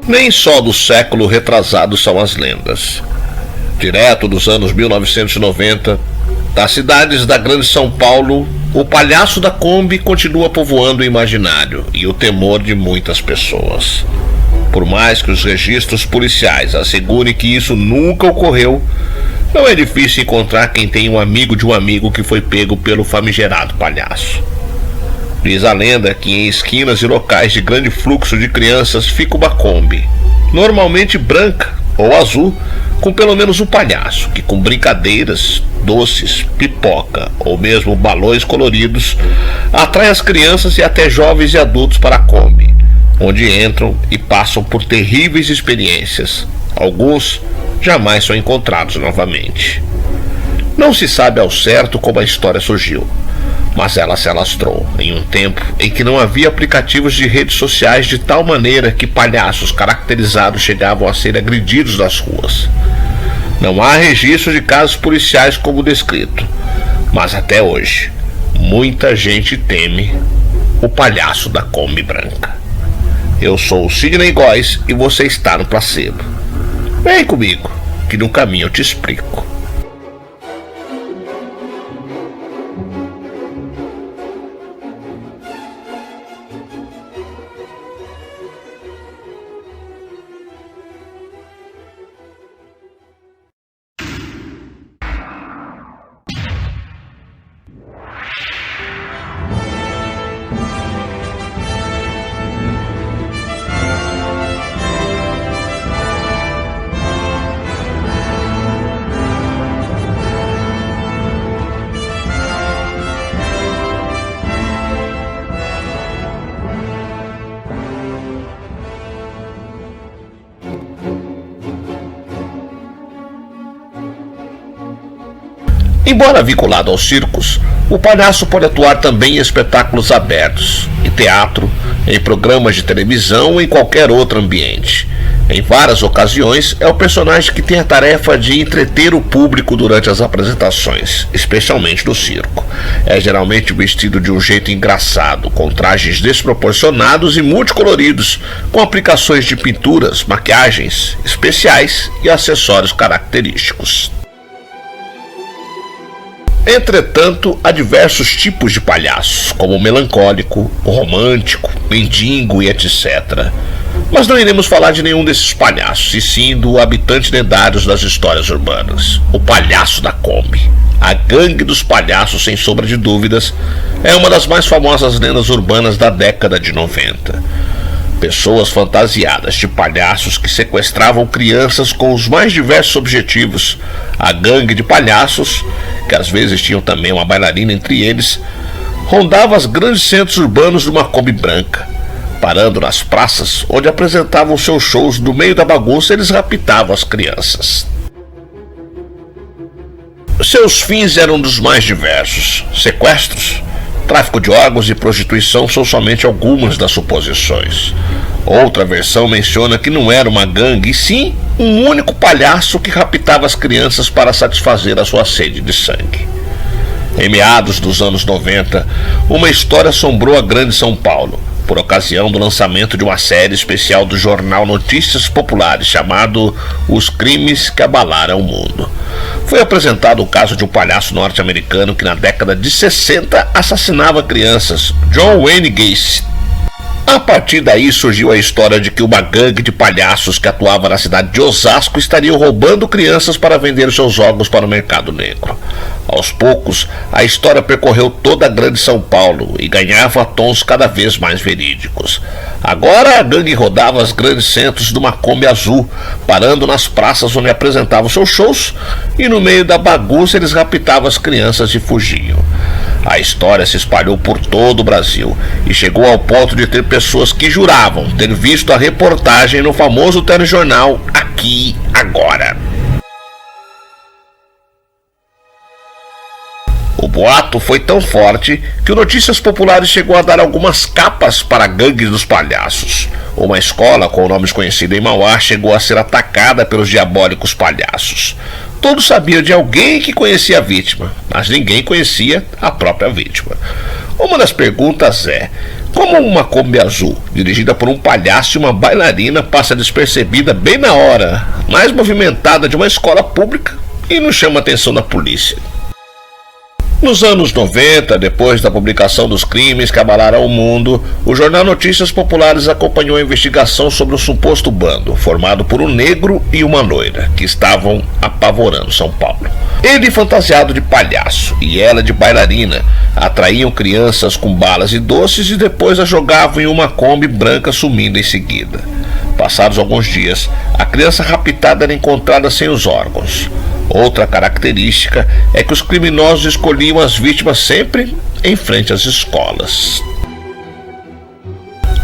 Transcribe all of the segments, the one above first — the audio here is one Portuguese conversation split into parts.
Nem só do século retrasado são as lendas. Direto dos anos 1990, das cidades da Grande São Paulo, o palhaço da Kombi continua povoando o imaginário e o temor de muitas pessoas. Por mais que os registros policiais assegurem que isso nunca ocorreu, não é difícil encontrar quem tem um amigo de um amigo que foi pego pelo famigerado palhaço. Diz a lenda que em esquinas e locais de grande fluxo de crianças fica uma Kombi, normalmente branca ou azul, com pelo menos um palhaço, que com brincadeiras, doces, pipoca ou mesmo balões coloridos, atrai as crianças e até jovens e adultos para a Kombi, onde entram e passam por terríveis experiências. Alguns jamais são encontrados novamente. Não se sabe ao certo como a história surgiu, mas ela se alastrou em um tempo em que não havia aplicativos de redes sociais de tal maneira que palhaços caracterizados chegavam a ser agredidos nas ruas. Não há registro de casos policiais como descrito, mas até hoje, muita gente teme o palhaço da Kombi branca. Eu sou o Sidney Góes e você está no Placebo. Vem comigo, que no caminho eu te explico. Embora vinculado aos circos, o palhaço pode atuar também em espetáculos abertos, em teatro, em programas de televisão ou em qualquer outro ambiente. Em várias ocasiões, é o personagem que tem a tarefa de entreter o público durante as apresentações, especialmente no circo. É geralmente vestido de um jeito engraçado, com trajes desproporcionados e multicoloridos, com aplicações de pinturas, maquiagens especiais e acessórios característicos. Entretanto, há diversos tipos de palhaços, como o melancólico, o romântico, mendigo e etc. Mas não iremos falar de nenhum desses palhaços, e sim do habitante lendário das histórias urbanas, o palhaço da Kombi. A gangue dos palhaços, sem sombra de dúvidas, é uma das mais famosas lendas urbanas da década de 90. Pessoas fantasiadas de palhaços que sequestravam crianças com os mais diversos objetivos. A gangue de palhaços, que às vezes tinham também uma bailarina entre eles, rondava os grandes centros urbanos de uma Kombi branca. Parando nas praças, onde apresentavam seus shows, no meio da bagunça eles raptavam as crianças. Seus fins eram dos mais diversos: sequestros, tráfico de órgãos e prostituição são somente algumas das suposições. Outra versão menciona que não era uma gangue, e sim um único palhaço que raptava as crianças para satisfazer a sua sede de sangue. Em meados dos anos 90, uma história assombrou a Grande São Paulo, por ocasião do lançamento de uma série especial do jornal Notícias Populares, chamado Os Crimes que Abalaram o Mundo. Foi apresentado o caso de um palhaço norte-americano que na década de 60 assassinava crianças, John Wayne Gacy. A partir daí surgiu a história de que uma gangue de palhaços que atuava na cidade de Osasco estariam roubando crianças para vender seus órgãos para o mercado negro. Aos poucos, a história percorreu toda a Grande São Paulo e ganhava tons cada vez mais verídicos. Agora a gangue rodava os grandes centros de uma Kombi azul, parando nas praças onde apresentavam seus shows, e no meio da bagunça eles raptavam as crianças e fugiam. A história se espalhou por todo o Brasil e chegou ao ponto de ter pessoas que juravam ter visto a reportagem no famoso telejornal Aqui Agora. O boato foi tão forte que o Notícias Populares chegou a dar algumas capas para a gangue dos palhaços. Uma escola com o nome desconhecido em Mauá chegou a ser atacada pelos diabólicos palhaços. Todos sabiam de alguém que conhecia a vítima, mas ninguém conhecia a própria vítima. Uma das perguntas é: como uma Kombi azul, dirigida por um palhaço e uma bailarina, passa despercebida bem na hora mais movimentada de uma escola pública e não chama a atenção da polícia? Nos anos 90, depois da publicação dos crimes que abalaram o mundo, o jornal Notícias Populares acompanhou a investigação sobre o suposto bando, formado por um negro e uma loira, que estavam apavorando São Paulo. Ele fantasiado de palhaço e ela de bailarina, atraíam crianças com balas e doces e depois as jogavam em uma Kombi branca, sumindo em seguida. Passados alguns dias, a criança raptada era encontrada sem os órgãos. Outra característica é que os criminosos escolhiam as vítimas sempre em frente às escolas.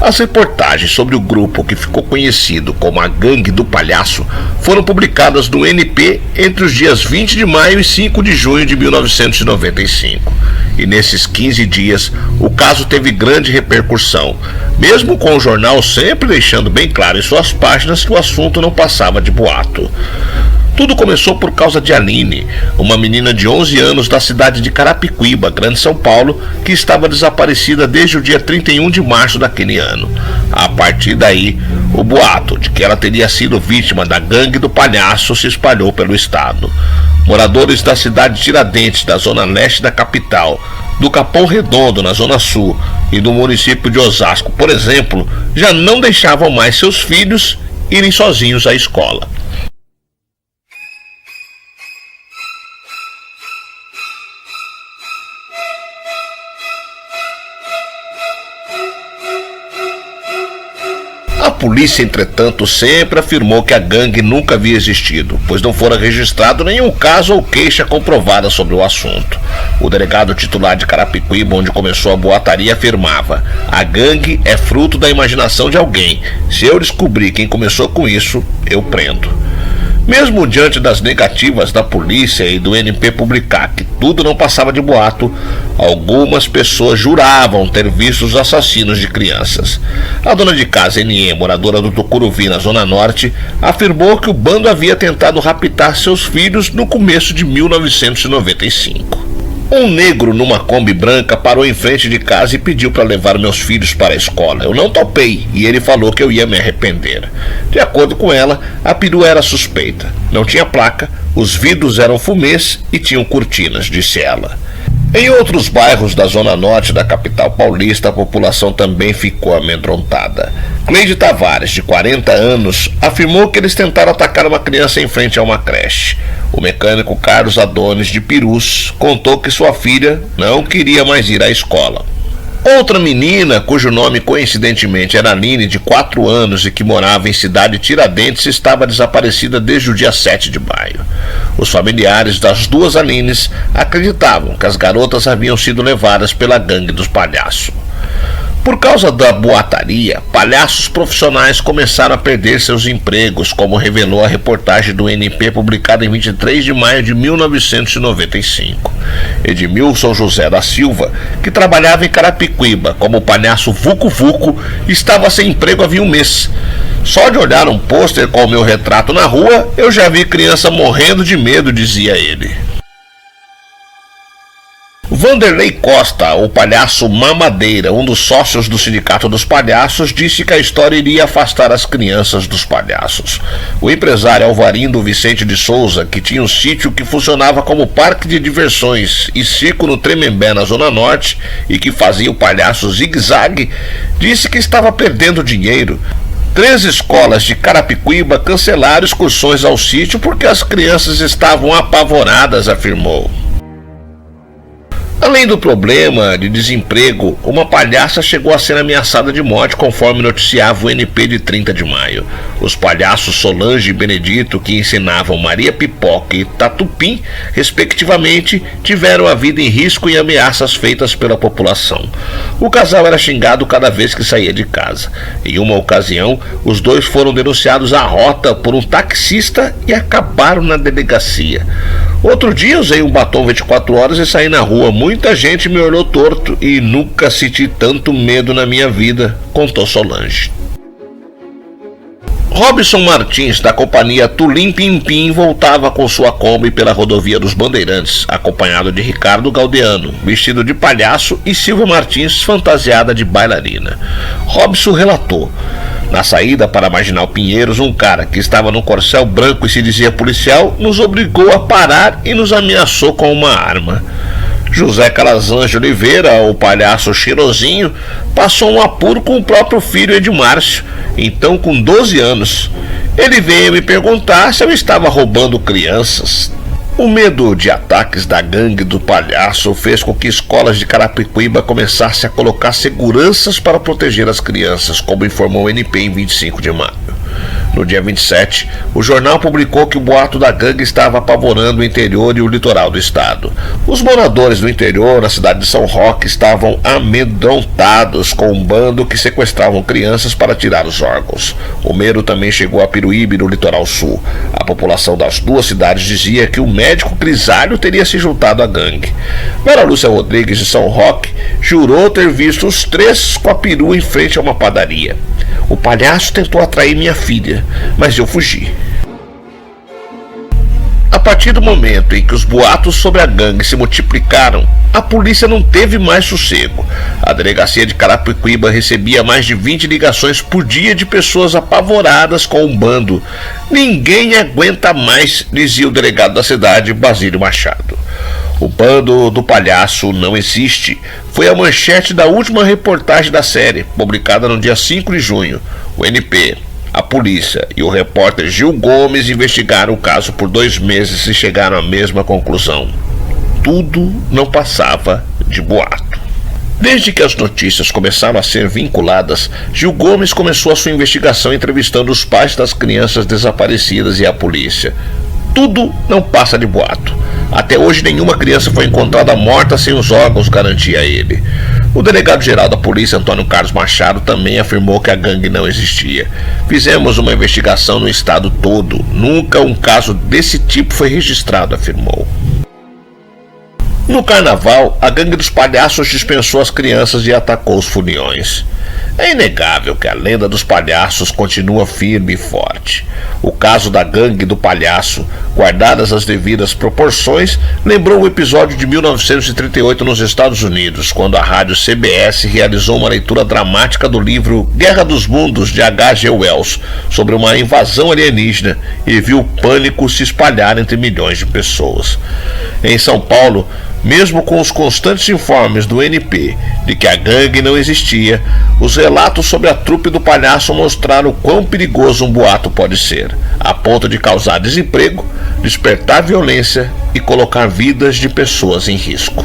As reportagens sobre o grupo que ficou conhecido como a Gangue do Palhaço foram publicadas no NP entre os dias 20 de maio e 5 de junho de 1995. E nesses 15 dias, o caso teve grande repercussão, mesmo com o jornal sempre deixando bem claro em suas páginas que o assunto não passava de boato. Tudo começou por causa de Aline, uma menina de 11 anos da cidade de Carapicuíba, Grande São Paulo, que estava desaparecida desde o dia 31 de março daquele ano. A partir daí, o boato de que ela teria sido vítima da Gangue do Palhaço se espalhou pelo estado. Moradores da cidade de Tiradentes, da zona leste da capital, do Capão Redondo, na zona sul, e do município de Osasco, por exemplo, já não deixavam mais seus filhos irem sozinhos à escola. A polícia, entretanto, sempre afirmou que a gangue nunca havia existido, pois não fora registrado nenhum caso ou queixa comprovada sobre o assunto. O delegado titular de Carapicuíba, onde começou a boataria, afirmava: a gangue é fruto da imaginação de alguém. Se eu descobrir quem começou com isso, eu prendo. Mesmo diante das negativas da polícia e do NP publicar que tudo não passava de boato, algumas pessoas juravam ter visto os assassinos de crianças. A dona de casa NE, moradora do Tucuruvi, na Zona Norte, afirmou que o bando havia tentado raptar seus filhos no começo de 1995. Um negro numa Kombi branca parou em frente de casa e pediu para levar meus filhos para a escola. Eu não topei e ele falou que eu ia me arrepender. De acordo com ela, a perua era suspeita. Não tinha placa, os vidros eram fumês e tinham cortinas, disse ela. Em outros bairros da zona norte da capital paulista, a população também ficou amedrontada. Cleide Tavares, de 40 anos, afirmou que eles tentaram atacar uma criança em frente a uma creche. O mecânico Carlos Adonis, de Pirus, contou que sua filha não queria mais ir à escola. Outra menina, cujo nome coincidentemente era Aline, de 4 anos e que morava em cidade Tiradentes, estava desaparecida desde o dia 7 de maio. Os familiares das duas Alines acreditavam que as garotas haviam sido levadas pela gangue dos palhaços. Por causa da boataria, palhaços profissionais começaram a perder seus empregos, como revelou a reportagem do NP publicada em 23 de maio de 1995. Edmilson José da Silva, que trabalhava em Carapicuíba como palhaço Vucu Vucu, estava sem emprego havia um mês. Só de olhar um pôster com o meu retrato na rua, eu já vi criança morrendo de medo, dizia ele. Vanderlei Costa, o palhaço Mamadeira, um dos sócios do Sindicato dos Palhaços, disse que a história iria afastar as crianças dos palhaços. O empresário Alvarindo Vicente de Souza, que tinha um sítio que funcionava como parque de diversões e circo no Tremembé, na Zona Norte, e que fazia o palhaço zigue-zague, disse que estava perdendo dinheiro. 3 escolas de Carapicuíba cancelaram excursões ao sítio porque as crianças estavam apavoradas, afirmou. Além do problema de desemprego, uma palhaça chegou a ser ameaçada de morte, conforme noticiava o NP de 30 de maio. Os palhaços Solange e Benedito, que ensinavam Maria Pipoca e Tatupim, respectivamente, tiveram a vida em risco e ameaças feitas pela população. O casal era xingado cada vez que saía de casa. Em uma ocasião, os dois foram denunciados à rota por um taxista e acabaram na delegacia. Outro dia usei um batom 24 horas e saí na rua. Muita gente me olhou torto e nunca senti tanto medo na minha vida, contou Solange. Robson Martins, da companhia Tulim Pimpim, voltava com sua Kombi pela rodovia dos Bandeirantes, acompanhado de Ricardo Galdeano, vestido de palhaço, e Silvia Martins, fantasiada de bailarina. Robson relatou: na saída para Marginal Pinheiros, um cara que estava num corcel branco e se dizia policial nos obrigou a parar e nos ameaçou com uma arma. José Calazans de Oliveira, o palhaço cheirosinho, passou um apuro com o próprio filho Edmárcio, então com 12 anos. Ele veio me perguntar se eu estava roubando crianças. O medo de ataques da gangue do palhaço fez com que escolas de Carapicuíba começassem a colocar seguranças para proteger as crianças, como informou o NP em 25 de maio. No dia 27, o jornal publicou que o boato da gangue estava apavorando o interior e o litoral do estado. Os moradores do interior, na cidade de São Roque, estavam amedrontados com um bando que sequestravam crianças para tirar os órgãos. O medo também chegou a Piruíbe, no litoral sul. A população das duas cidades dizia que o médico Grisalho teria se juntado à gangue. Vera Lúcia Rodrigues, de São Roque, jurou ter visto os três com a perua em frente a uma padaria. O palhaço tentou atrair minha filha, mas eu fugi. A partir do momento em que os boatos sobre a gangue se multiplicaram, a polícia não teve mais sossego. A delegacia de Carapicuíba recebia mais de 20 ligações por dia de pessoas apavoradas com o bando. Ninguém aguenta mais, dizia o delegado da cidade, Basílio Machado. O bando do palhaço não existe. Foi a manchete da última reportagem da série, publicada no dia 5 de junho. O NP, a polícia e o repórter Gil Gomes investigaram o caso por 2 meses e chegaram à mesma conclusão: tudo não passava de boato. Desde que as notícias começaram a ser vinculadas, Gil Gomes começou a sua investigação entrevistando os pais das crianças desaparecidas e a polícia. Tudo não passa de boato. Até hoje nenhuma criança foi encontrada morta sem os órgãos, garantia ele. O delegado-geral da polícia, Antônio Carlos Machado, também afirmou que a gangue não existia. Fizemos uma investigação no estado todo. Nunca um caso desse tipo foi registrado, afirmou. No carnaval, a gangue dos palhaços dispensou as crianças e atacou os foliões. É inegável que a lenda dos palhaços continua firme e forte. O caso da gangue do palhaço, guardadas as devidas proporções, lembrou o episódio de 1938 nos Estados Unidos, quando a rádio CBS realizou uma leitura dramática do livro Guerra dos Mundos, de H.G. Wells, sobre uma invasão alienígena, e viu o pânico se espalhar entre milhões de pessoas. Em São Paulo, mesmo com os constantes informes do NP de que a gangue não existia, os relatos sobre a trupe do palhaço mostraram o quão perigoso um boato pode ser, a ponto de causar desemprego, despertar violência e colocar vidas de pessoas em risco.